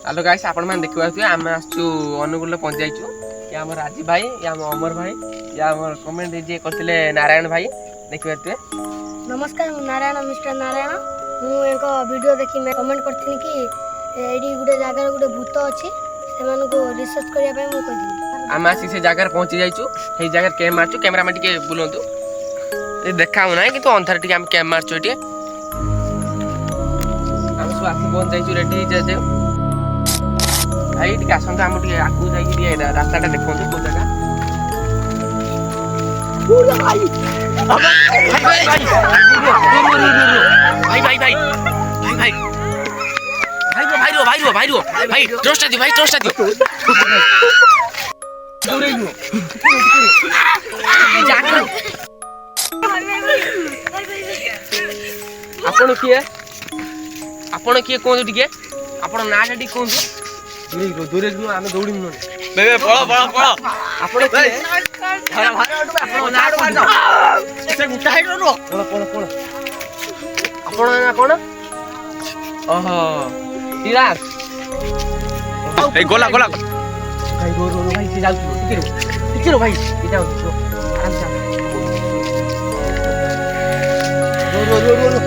Hello guys आपण मैंने देखा आम आसु अनुगुल पहुंच जाइचु या आम राजीव भाई या आम अमर भाई या आम कमेंट जे करथिले नारायण भाई देखिए। नमस्कार नारायण मिस्टर नारायण मु एक वीडियो देखि मैं कमेंट करथिनी कि एडी गुडे जगह गुडे भूत अछि सेमान को रिसर्च करिया पय मु कहिनी आम आसी से जगह पहुंची जाइचु हे जगह कैम मारचु कैमरा में टिके बुलंतु ए देखाउ ना कि तो अंधार टिके हम कैम मारचु एटी हम सब आसी पहुंच जाइचु रेडी जे जे भाई टिके आसंत हम टिके आगु जाई कि रास्ताटा देखंतु को जगह पूरा भाई भाई भाई भाई भाई भाई भाई भाई भाई ट्रस्ट दियो भाई ट्रस्ट दियो आपण किए कोन टिके आपण नाटा टी कोन दूरे दूरे आमे दौड़ी न बे पळो पळो पळो आपण किए भारा भारा आपण नाट मार से गुटा हाइड रो पळो पळो पळो आपण ना कोन ओहो तिरास ए गोला गोला भाई रो रो भाई से जाऊ टिके रो भाई ये जाऊ आराम से रो रो रो रो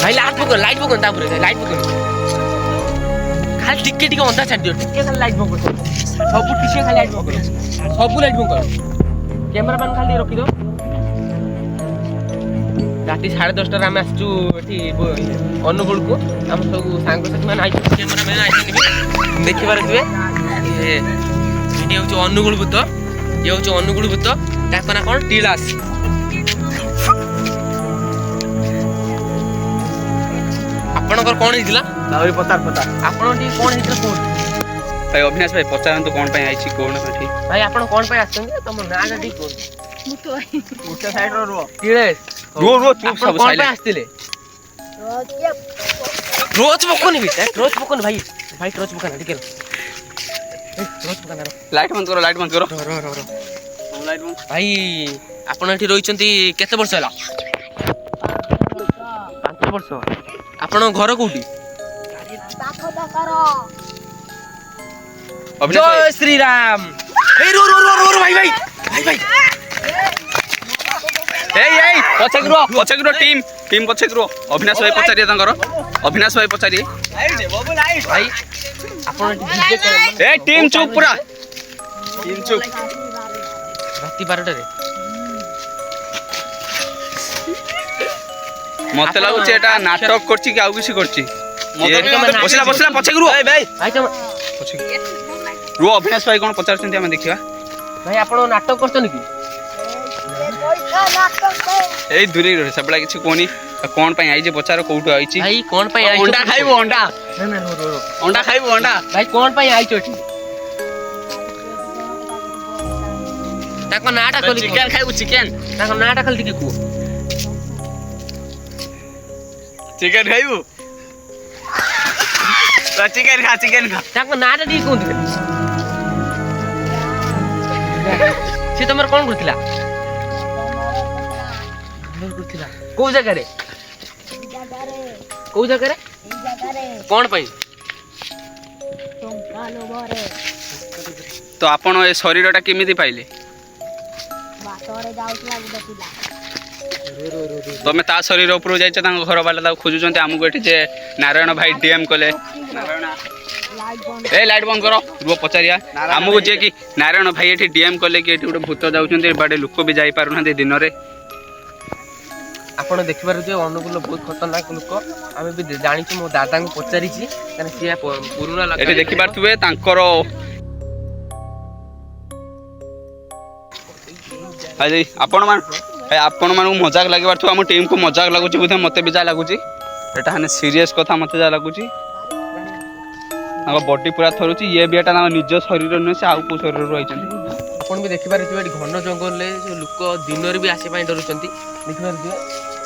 भाई लाइट पकड़ तापुरे लाइट पकड़ खाली टिके टिके अंधा छाड़ दियो टिके खाली लाइट पकड़ सब टिके खाली लाइट पकड़ सब लाइट पकड़ कैमरा मैन खाली रखी दो राति 10:30 आम आसचु एठी अनुगुल को हम सब सांग साथी मैंने आइछ कैमरा मैन आइछ देखि बार दिबे ये वीडियो हो अनुगुल भूत ये हो अनुगुल भूत ताको ना कोन टीलास आपनकर कोन हितला दावरी पतार पतार आपन टी कोन हितला कोन भाई अविनाश भाई पचारन तो कोन पय आइछि कोन कठी भाई आपन कोन पय आछन तम नागा टी कोन मुतो भाई मुतो साइड रो टीले रो चुप सब साइड आस्तिले रोज बकोनी बिटा रोज बकोनी भाई भाई रोज बकोना ठीक है रोज बकोना लाइट बंद करो रो रो रो लाइट बंद भाई आपन एठी रोइचंती केते वर्ष हला 5 वर्ष आपन घर कोठी जय श्री राम ए रो रो रो रो भाई भाई भाई भाई ए पछेग्रो टीम पछेग्रो अविनाश भाई पचारिए तांकर अविनाश भाई पचारिए भाई आपन डीजे कर ए टीम चुप पूरा टीम चुप राति 12 रे मते लागु छै एटा नाटक करछि कि आउ किछि करछि बसला बसला पछेग्रो ए भाई भाई तुम रो अविनाश भाई कोन पचारछन्ती हम देखिबा भाई आपन नाटक करछन कि ए दूरे रे सबला किछि कोनी कोन पय आइ जे पचार कोउटो आइछि भाई कोन पय आइ अंडा खाइबो अंडा ना ना रो रो अंडा खाइबो अंडा भाई कोन पय आइ छोटी ताको नाटा खोली चिकन खाइबो चिकन ताको नाटा खोली के को चिकन खाइबो तो चिकन खा ताको नाटा दी कोन से तमर कोन करथिला को जगह रे कौन पाई तो आपण ए शरीरटा केमिति पाइले तमे ता शरीर ऊपर जाइछ तांग घर वाला ता खोजुचंती हमकु एठी जे नारायण भाई डीएम कले ए लाइट बंद करो रुओ पचारिया हमकु जे कि नारायण भाई एठी डीएम कले कि एठी गोटे भूत जाउचंती बाडे लोक भी जाई पारु ना दिन रे आपण देखिबार जे अनुकूल बहुत खतरनाक लोक आमे भी जानिछि मो दादा को पचारि छि कने सिया पुरुना लगा एठी देखिबार तुबे तांकर हाय आपण मान मजाक लागबार छु हम टीम को मजाक लागुछि बुझे मते भी जा लागुछि एटा हने सीरियस कथा मते जा लागुछि तांको बॉडी पूरा थरुछि ये बेटा ना निज शरीर न से आउ को शरीर रहिछन्ती आपण भी देखिबार छु एठी घन जंगल ले लोक दिन रे भी आसे पई डरुचंती देखिबार छु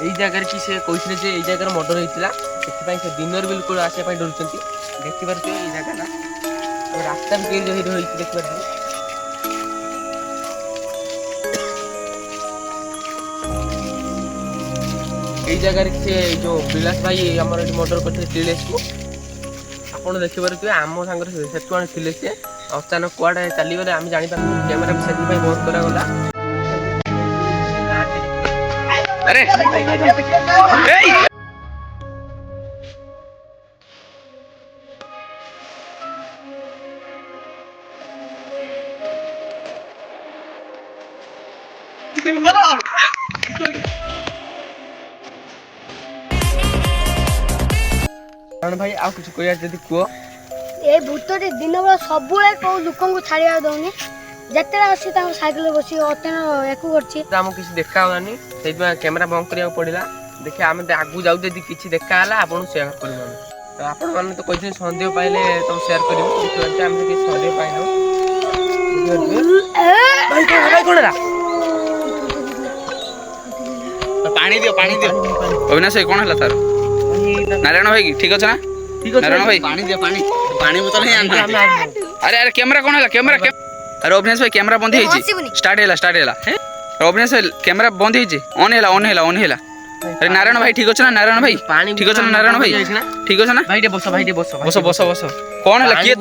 एई जगह की से कहिसले जे एई जगह मर्डर हेतिला सेति पई से दिन रे बिल्कुल आसे पई डरुचंती देखिबार छु एई जगह ना रास्ता भी के जे होई देखिबार छु এই জায়গাରେ ସେ ଯୋଉ ବିଳାସ ଭାଇ ଆମର ଏଠି ମର୍ଡର କରିଥିଲେ ତ୍ରିଲେଶକୁ ଆପଣ ଦେଖିପାରୁଥିବେ ଆମ ସାଙ୍ଗରେ ସେଠୁ ଆଣିଥିଲେ ସେ ଅଚାନକ କୁଆଡ଼େ ଚାଲିଗଲେ ଆମେ ଜାଣିପାରିଲୁ କ୍ୟାମେରା ସେଥିପାଇଁ ବନ୍ଦ କରାଗଲା। ଆରେ ଏଇ କାରଣ ଭାଇ ଆଉ କିଛି କହିବା ଯଦି କୁହ। ଏ ଭୂତଟି ଦିନ ବେଳା ସବୁବେଳେ କୋଉ ଲୋକଙ୍କୁ ଛାଡ଼ିବାକୁ ଦଉନି ଯେତେବେଳେ ଆସି ତାଙ୍କ ସାଇକେଲରେ ବସି ଅତେନ ୟାକୁ କରୁଛି। ଆମକୁ କିଛି ଦେଖାଗଲାନି ସେଇଥିପାଇଁ କ୍ୟାମେରା ବନ୍ଦ କରିବାକୁ ପଡ଼ିଲା। ଦେଖିବା ଆମେ ଆଗକୁ ଯାଉ ଯଦି କିଛି ଦେଖାହେଲା ଆପଣଙ୍କୁ ସେୟାର କରିବୁ ଆମେ। ତ ଆପଣମାନେ ତ କହିଥିଲେ ସନ୍ଦେହ ପାଇଲେ ତମେ ସେୟାର କରିବୁ ଦେଖିପାରୁଛେ ଆମେ କିଛି ସନ୍ଦେହ ପାଇନାଉ। ଭାଇ କଣ ହେଲା? ପାଣି ଦିଅ ଅବିନାଶ ଭାଇ କଣ ହେଲା ତାର? ନାରାୟଣ ଭାଇ କି ଠିକ ଅଛି ନା? ନାରାୟଣ ଭାଇ ପାଣି ବୋତଲ ହିଁ ଆଣିନାହାନ୍ତି। ଆରେ କ୍ୟାମେରା କଣ ହେଲା? କ୍ୟାମେରା ଆରେ ଅବିନାଶ ଭାଇ କ୍ୟାମେରା ବନ୍ଦ ହେଇଛି। ଷ୍ଟାର୍ଟ ହେଲା ଅବିନାଶ ଭାଇ କ୍ୟାମେରା ବନ୍ଦ ହେଇଛି। ଅନ୍ ହେଲା ଆରେ ନାରାୟଣ ଭାଇ ଠିକ ଅଛି ନା? ନାରାୟଣ ଭାଇ ଠିକ ଅଛି ନା? ନାରାୟଣ ଭାଇ ଠିକ ଅଛି ନା? ଭାଇ ଟିକେ ବସ ବସ କଣ ହେଲା? କିଏ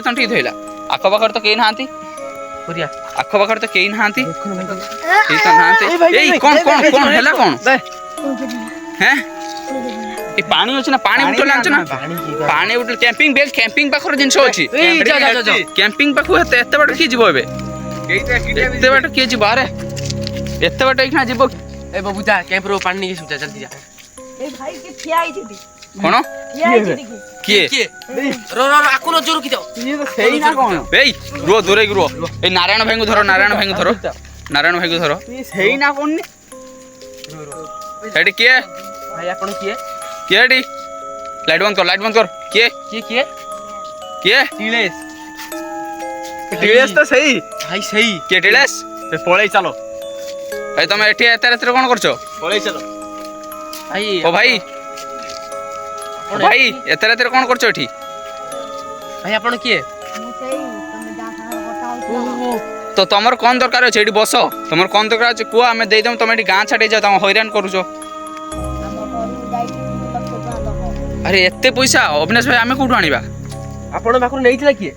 ତଣ୍ଟି ଧୋଇଲା? ଆଖପାଖରେ ତ କେହି ନାହାନ୍ତି। ଆଖପାଖରେ ତ କେହି ନାହାନ୍ତି। ଏଇ କଣ ହେଲା କଣ? ହେଁ ଏ ପାଣି ଅଛି ନା? ପାଣି ବୋତଲ ଆଣିଛ ନା? ପାଣି ବୋତଲ କ୍ୟାମ୍ପିଂ ପାଖରେ ଜିନିଷ ଅଛି। କ୍ୟାମ୍ପିଂ ପାଖକୁ ଏତେ ବାଟ କିଏ ଯିବ ଏବେ? ଏତେ ବାଟ କିଏ ଯିବ? ଆରେ ଏତେ ବାଟ ଏଇଖିଣା ଯିବ? ଏ ବାବୁ ଯା କ୍ୟାମ୍ପରୁ ପାଣି ନେଇକି ସୁଚା ଜଲ୍ଦି ଯା। କଣ କିଏ ଆକୁ ନଜର ରଖିଥାଅ। ଏଇ ରୁହ ଦୂରେଇକି ରୁହ। ଏଇ ନାରାୟଣ ଭାଇଙ୍କୁ ଧର। ସେଇ ନା କଣ ସେଠି କିଏ? ଭାଇ ଆପଣ କିଏ ଏଠି? ଲାଇଟ୍ ବନ୍ଦ କର। କିଏ? ଟିଳେଶ ତ ସେଇ ଭାଇ ସେଇ କିଏ? ଟିଳେଶ ପଳେଇ ଚାଲ ଭାଇ ତମେ ଏଠି ଏତେ ରାତିରେ କଣ କରୁଛ? ପଳେଇ ଚାଲ ଭାଇ ଏତେ ରାତିରେ କଣ କରୁଛ ଏଠି? ଭାଇ ଆପଣ କିଏ? ତ ତମର କଣ ଦରକାର ଅଛି? ଏଠି ବସ। ତମର କଣ ଦରକାର ଅଛି କୁହ, ଆମେ ଦେଇଦେବୁ। ତମେ ଏଠି ଗାଁ ଛାଡ଼ି ଯାଅ, ତମେ ହଇରାଣ କରୁଛ। ଆରେ ଏତେ ପଇସା ଅବିନାଶ ଭାଇ ଆମେ କୋଉଠୁ ଆଣିବା? ଆପଣଙ୍କ ପାଖରୁ ନେଇଥିଲା କିଏ?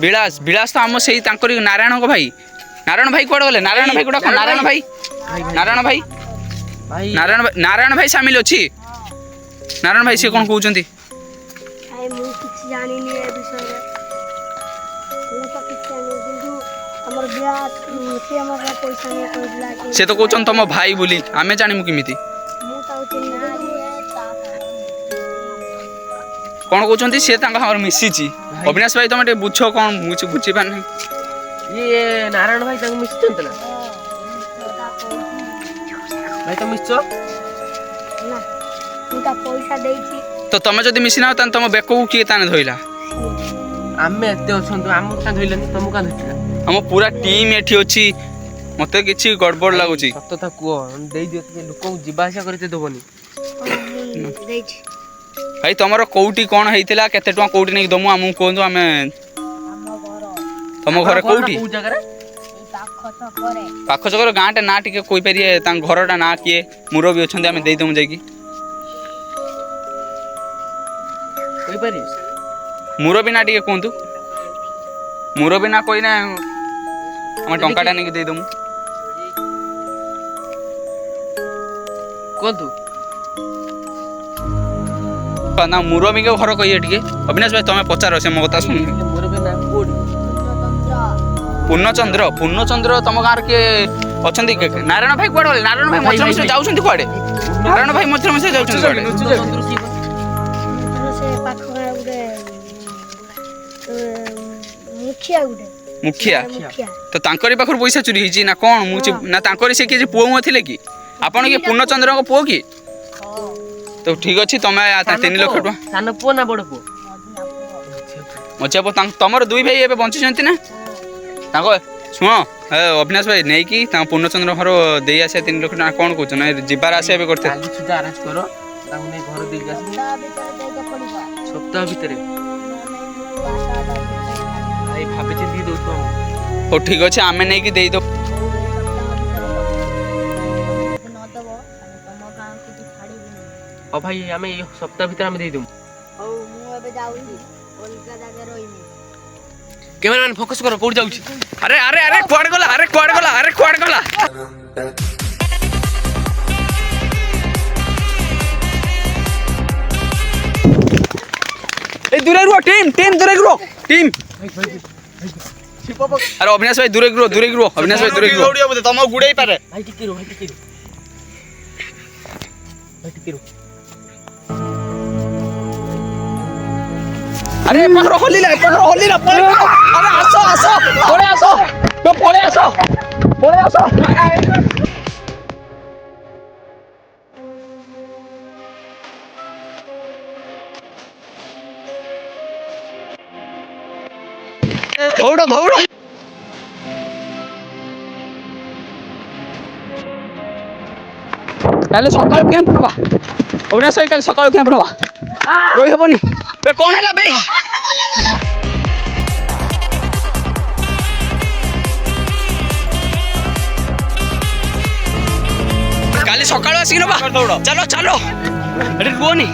ବିଳାସ ତ ଆମ ସେଇ ତାଙ୍କରି ନାରାୟଣଙ୍କ ଭାଇ। ନାରାୟଣ ଭାଇ କୁଆଡେ ଗଲେ? ନାରାୟଣ ଭାଇ ଗୁଡା ନାରାୟଣ ଭାଇ ସାମିଲ ଅଛି। ନାରାୟଣ ଭାଇ ସିଏ କଣ କହୁଛନ୍ତି? ମୁଁ କିଛି ଜାଣିନି ଏ ବିଷୟରେ। ସେ ତ କହୁଛନ୍ତି ତମ ଭାଇ ବୋଲି, ଆମେ ଜାଣିମୁ କେମିତି? କଣ କହୁଛନ୍ତି? ସିଏ ତାଙ୍କ ସାଙ୍ଗରେ ମିଶିଛି। ଅବିନାଶ ଭାଇ ତମେ ଟିକେ ବୁଝ, କଣ ମୁଁ କିଛି ବୁଝିପାରୁନି। ଇଏ ନାରାୟଣ ଭାଇ ତାଙ୍କୁ ମିଶିଛନ୍ତି ନା? ଭାଇ ତ ମିଶଛ ପଇସା ଦେଇଛି। ତ ତମେ ଯଦି ମିଶିନା ତାହେଲେ ତମ ବେକକୁ କିଏ ତାନେ ଧଇଲା? ଆମେ ଏତେ ଅଛନ୍ତି, ଆମକୁ କାଁ ଧଇଲାନି, ତମକୁ କାଁ ଧରିଥିଲା? ଆମ ପୁରା ଟିମ୍ ଏଠି ଅଛି। ମତେ କିଛି ଗଡବଡ ଲାଗୁଛି। ସତ କୁହ, ଦେଇଦିଅ। ଲୋକଙ୍କୁ ଯିବା ଆସିବା କରିତେ ଦବନି। ଭାଇ ତମର କୋଉଠି କଣ ହେଇଥିଲା? କେତେ ଟଙ୍କା କୋଉଠି ନେଇକି ଦମୁ ଆମକୁ କୁହନ୍ତୁ। ଆମେ ତମ ଘରେ କୋଉଠି? ପାଖ ଛକରେ ଗାଁଟା ନାଁ ଟିକେ କହିପାରିବେ? ତାଙ୍କ ଘରଟା ନାଁ କିଏ? ମୁରବି ଅଛନ୍ତି, ଆମେ ଦେଇଦମୁ ଯାଇକି। କହିପାରିବେ? ମୁରବି ନା ଟିକେ କୁହନ୍ତୁ। ମୁରବି ନା କହିନା ଆମେ ଟଙ୍କାଟା ନେଇକି ଦେଇଦମୁ। କୁହନ୍ତୁ। ନା ମୁରବିଙ୍କ ଘର କହିବେ ଟିକେ। ଅବିନାଶ ଭାଇ ତମେ ପଚାର, ସେ ମୋ କଥା ଶୁଣି। ପୂର୍ଣ୍ଣଚନ୍ଦ୍ର ତମ ଗାଁରେ କିଏ ଅଛନ୍ତି? ନାରାୟଣ ଭାଇ କୁଆଡେ ଗଲେ? ନାରାୟଣ ଭାଇ ମଝିରେ ମଝିରେ ଯାଉଛନ୍ତି କୁଆଡେ? ନାରାୟଣ ଭାଇ ମଝିରେ ମଝିରେ ଯାଉଛନ୍ତି କୁଆଡେ? ମୁଖିଆ ତ ତାଙ୍କରି ପାଖରୁ ପଇସା ଚୋରି ହେଇଛି ନା କଣ? ନା ତାଙ୍କରି ସେ କିଏ ପୁଅ ଥିଲେ କି? ଆପଣ କିଏ ପୂର୍ଣ୍ଣଚନ୍ଦ୍ରଙ୍କ ପୁଅ କି? ତ ଠିକ ଅଛି, ତମେ 3 ଲକ୍ଷ ଟଙ୍କା। ସାନ ପୁଅ ନା ବଡ ପୁଅ? ମଝିଆ ପୁଅ। ତମର 2 ଭାଇ ଏବେ ବଞ୍ଚିଛନ୍ତି ନା? ତାଙ୍କ ଶୁଣ ଅବିନାଶ ଭାଇ ନେଇକି ତାଙ୍କ ପୂର୍ଣ୍ଣଚନ୍ଦ୍ର ଘର ଦେଇ ଆସିବା 3 ଲକ୍ଷ ଟଙ୍କା। କଣ କହୁଛ? ନା ଯିବାର ଆସିବା ଏବେ କରିତେ ଆରେଞ୍ଜ କର, ତାଙ୍କୁ ନେଇ ଘର ଦେଇକି ଆସିବୁ ସପ୍ତାହ ଭିତରେ। ଭାଇ ଭାବିଛି ଦେଇ ଦଉଛୁ ଆମକୁ। ହଉ ଠିକ ଅଛି, ଆମେ ନେଇକି ଦେଇଦବୁ। ଆଉ ଭାଇ ଆମେ ଏଇ ସପ୍ତାହ ଭିତରେ ଆମେ ଦେଇଦେବୁ। ହଉ ମୁଁ ଏବେ ଯାଉଛି ଅଲଗା ଜାଗାରେ ରହିବି। କ୍ୟାମେରାମ୍ୟାନ୍ ଫୋକସ୍ କର କୋଉଠି ଯାଉଛି। ଆରେ ଆରେ ଆରେ କୁଆଡେ ଗଲା ଆରେ କୁଆଡେ ଗଲା ଆରେ କୁଆଡେ ଗଲା এই দূরে রুহ টিম দূরে রুহ টিম আরে অবিনাশ ভাই দূরে রুহ অবিনাশ ভাই দূরে রুহ তোমাকে গুড়াই পারে ভাই ଟିକେ ରୁହ আরে এপাখর হলিলা আরে আসো পড়ে আসো দৌড়ো তাহলে সকাল ক্যাম্প হবা অবিনাশ ভাই কাল সকাল ক্যাম্প হবা রই হবনি কোন হেলা বে কালি সকাল আসি নবা চালো এটি রুহনি